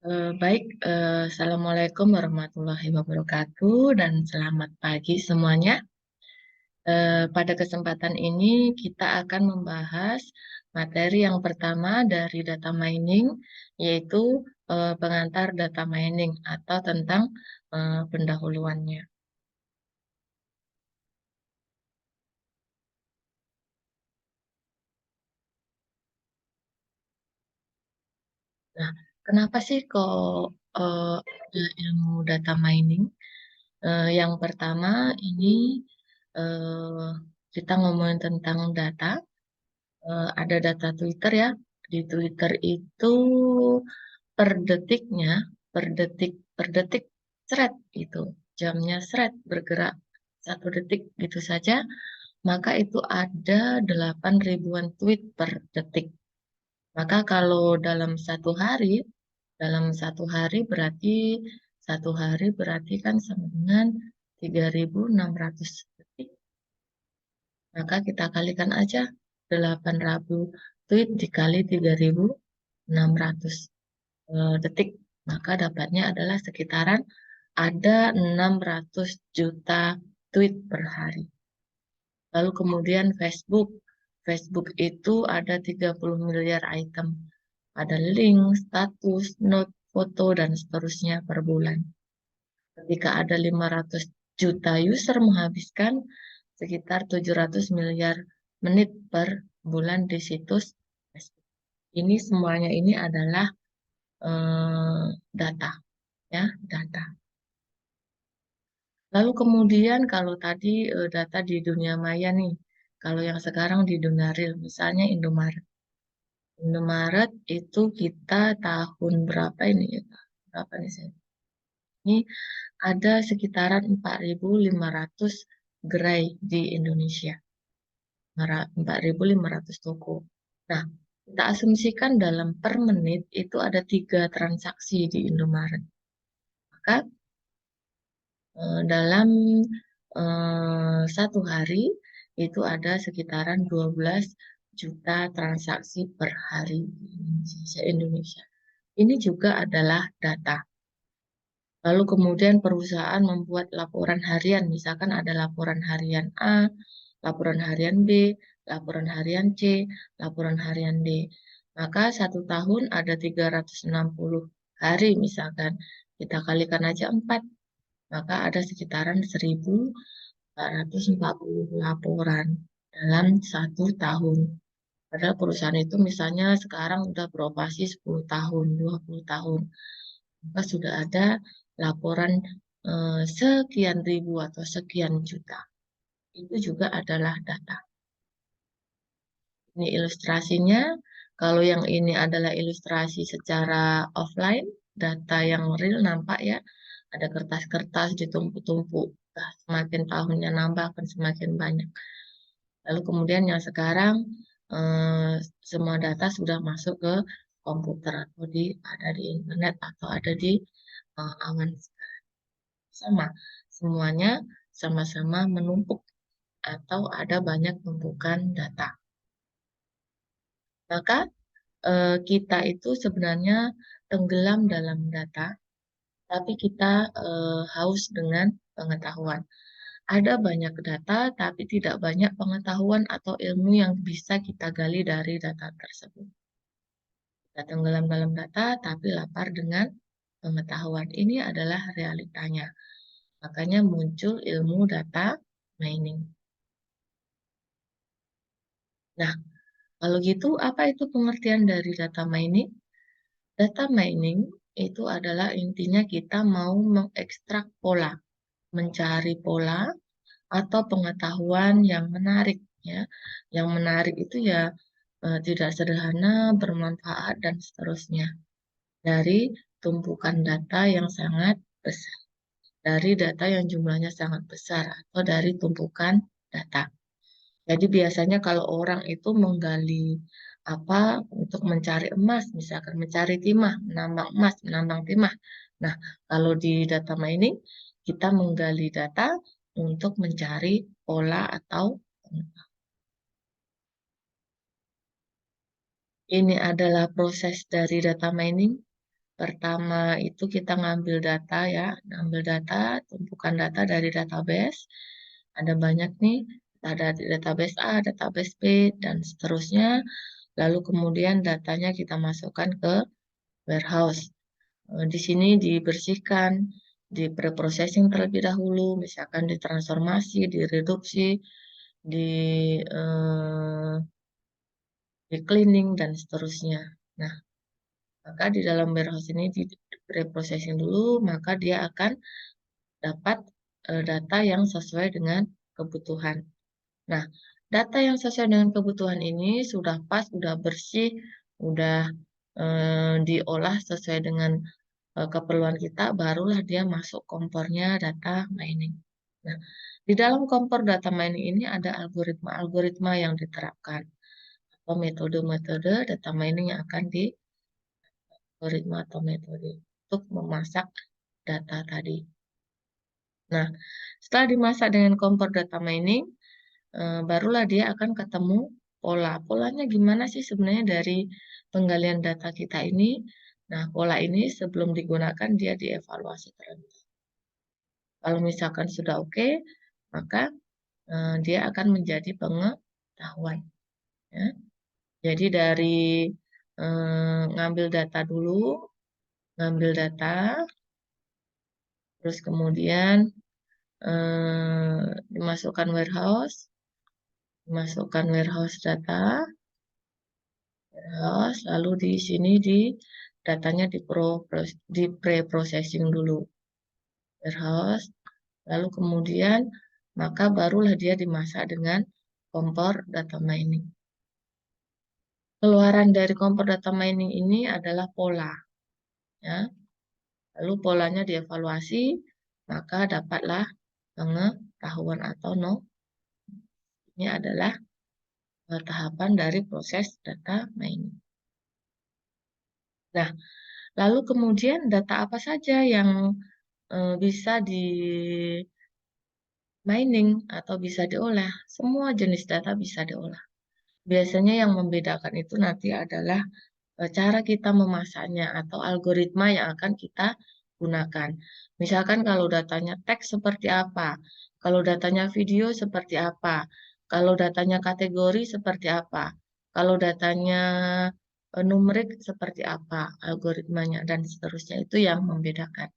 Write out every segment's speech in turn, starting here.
Baik, Assalamualaikum warahmatullahi wabarakatuh dan selamat pagi semuanya. Pada kesempatan ini kita akan membahas materi yang pertama dari data mining, yaitu pengantar data mining atau tentang pendahuluannya. Nah, kenapa sih kok ada ilmu data mining? Yang pertama ini eh, kita ngomongin tentang data. Ada data Twitter ya. Di Twitter itu per detiknya, per detik thread itu, jamnya thread bergerak 1 detik gitu saja, maka itu ada 8 ribuan tweet per detik. Maka kalau dalam satu hari kan sama dengan 3.600 detik. Maka kita kalikan aja 8.000 tweet dikali 3.600 detik. Maka dapatnya adalah sekitaran ada 600 juta tweet per hari. Lalu kemudian Facebook. Facebook itu ada 30 miliar item. Ada link, status, note, foto, dan seterusnya per bulan. Ketika ada 500 juta user menghabiskan sekitar 700 miliar menit per bulan di situs Facebook. Ini semuanya ini adalah eh, data, ya, data. Lalu kemudian kalau tadi data di dunia maya nih, kalau yang sekarang di dunia real, misalnya Indomaret. Indomaret itu kita tahun berapa ini ya? Berapa nih saya? Ini ada sekitaran 4.500 gerai di Indonesia. 4.500 toko. Nah, kita asumsikan dalam per menit itu ada 3 transaksi di Indomaret. Maka dalam 1 hari itu ada sekitaran 12 juta transaksi per hari di Indonesia. Ini juga adalah data. Lalu kemudian perusahaan membuat laporan harian, misalkan ada laporan harian A, laporan harian B, laporan harian C, laporan harian D. Maka 1 tahun ada 360 hari misalkan. Kita kalikan aja 4, maka ada sekitaran 1.440 laporan dalam 1 tahun. Padahal perusahaan itu misalnya sekarang udah beroperasi 10 tahun, 20 tahun. Maka sudah ada laporan sekian ribu atau sekian juta. Itu juga adalah data. Ini ilustrasinya. Kalau yang ini adalah ilustrasi secara offline, data yang real nampak ya. Ada kertas-kertas ditumpuk-tumpuk. Nah, semakin tahunnya nambah akan semakin banyak. Lalu kemudian yang sekarang semua data sudah masuk ke komputer atau ada di internet atau ada di awan. Sama, semuanya sama-sama menumpuk atau ada banyak tumpukan data. Maka kita itu sebenarnya tenggelam dalam data, tapi kita haus dengan pengetahuan. Ada banyak data, tapi tidak banyak pengetahuan atau ilmu yang bisa kita gali dari data tersebut. Kita tenggelam dalam data, tapi lapar dengan pengetahuan. Ini adalah realitanya. Makanya muncul ilmu data mining. Nah, kalau gitu, apa itu pengertian dari data mining? Data mining itu adalah intinya kita mau mengekstrak pola, mencari pola atau pengetahuan yang menarik, ya. Yang menarik itu ya tidak sederhana, bermanfaat dan seterusnya dari tumpukan data yang sangat besar, dari data yang jumlahnya sangat besar atau dari tumpukan data. Jadi biasanya kalau orang itu menggali apa untuk mencari emas, misalkan mencari timah, menambang emas, menambang timah. Nah, kalau di data mining, kita menggali data untuk mencari pola atau ini adalah proses dari data mining. Pertama itu kita ngambil data ya, ngambil data, tumpukan data dari database. Ada banyak nih, ada database A, database B, dan seterusnya. Lalu kemudian datanya kita masukkan ke warehouse. Di sini dibersihkan, di preprocessing terlebih dahulu, misalkan ditransformasi, direduksi, di eh, di cleaning dan seterusnya. Nah, maka di dalam warehouse ini di preprocessing dulu, maka dia akan dapat data yang sesuai dengan kebutuhan. Nah, data yang sesuai dengan kebutuhan ini sudah pas, sudah bersih, sudah diolah sesuai dengan keperluan kita, barulah dia masuk kompornya data mining. Nah, di dalam kompor data mining ini ada algoritma-algoritma yang diterapkan atau metode-metode data mining yang akan di algoritma atau metode untuk memasak data tadi. Nah, setelah dimasak dengan kompor data mining, barulah dia akan ketemu pola. Polanya gimana sih sebenarnya dari penggalian data kita ini? Nah, pola ini sebelum digunakan dia dievaluasi terlebih dahulu. Kalau misalkan sudah oke, maka dia akan menjadi pengetahuan. Ya. Jadi dari ngambil data dulu, ngambil data, terus kemudian dimasukkan warehouse data, warehouse, lalu di sini di datanya di pre-processing dulu, warehouse, lalu kemudian maka barulah dia dimasak dengan kompor data mining. Keluaran dari kompor data mining ini adalah pola, ya. Lalu polanya dievaluasi, maka dapatlah pengetahuan atau no. Ini adalah tahapan dari proses data mining. Nah, lalu kemudian data apa saja yang bisa di mining atau bisa diolah? Semua jenis data bisa diolah. Biasanya yang membedakan itu nanti adalah cara kita memasaknya atau algoritma yang akan kita gunakan. Misalkan kalau datanya teks seperti apa, kalau datanya video seperti apa, kalau datanya kategori seperti apa, kalau datanya numerik seperti apa, algoritmanya dan seterusnya itu yang membedakan.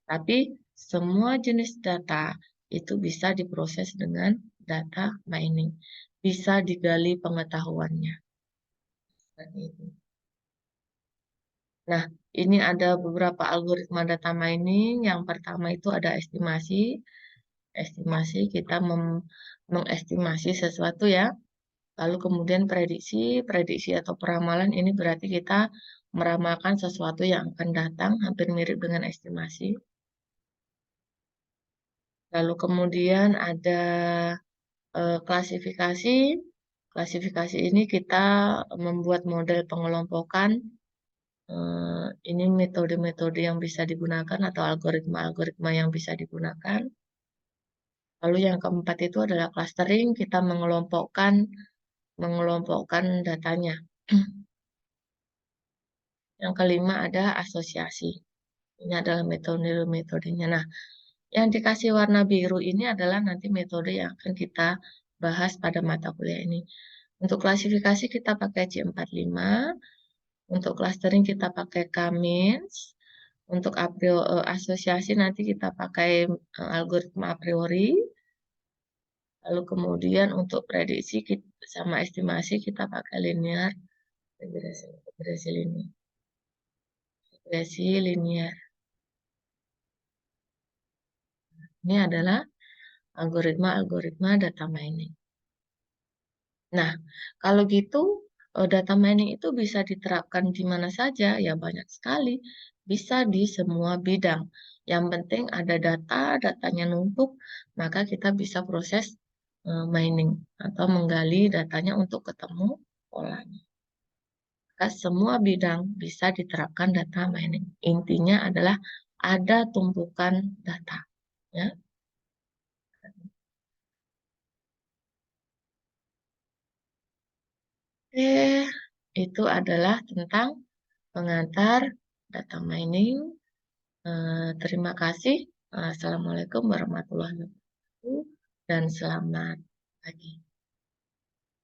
Tapi semua jenis data itu bisa diproses dengan data mining, bisa digali pengetahuannya. Seperti itu. Nah, ini ada beberapa algoritma data mining. Yang pertama itu ada estimasi. Estimasi kita mengestimasi sesuatu ya. Lalu kemudian prediksi. Prediksi atau peramalan ini berarti kita meramalkan sesuatu yang akan datang, hampir mirip dengan estimasi. Lalu kemudian ada klasifikasi. Klasifikasi ini kita membuat model pengelompokan. Ini metode-metode yang bisa digunakan atau algoritma-algoritma yang bisa digunakan. Lalu yang keempat itu adalah clustering, kita mengelompokkan datanya. Yang kelima ada asosiasi. Ini adalah metode-metodenya. Nah, yang dikasih warna biru ini adalah nanti metode yang akan kita bahas pada mata kuliah ini. Untuk klasifikasi kita pakai C45, untuk clustering kita pakai K-means, untuk asosiasi nanti kita pakai algoritma a priori. Lalu kemudian untuk prediksi sama estimasi kita pakai linear regresi linear. Ini adalah algoritma-algoritma data mining. Nah, kalau gitu data mining itu bisa diterapkan di mana saja, ya banyak sekali. Bisa di semua bidang. Yang penting ada data, datanya numpuk, maka kita bisa proses mining atau menggali datanya untuk ketemu polanya. Maka semua bidang bisa diterapkan data mining. Intinya adalah ada tumpukan data. Ya. Oke, itu adalah tentang pengantar data mining. Terima kasih. Assalamualaikum warahmatullahi wabarakatuh dan selamat pagi.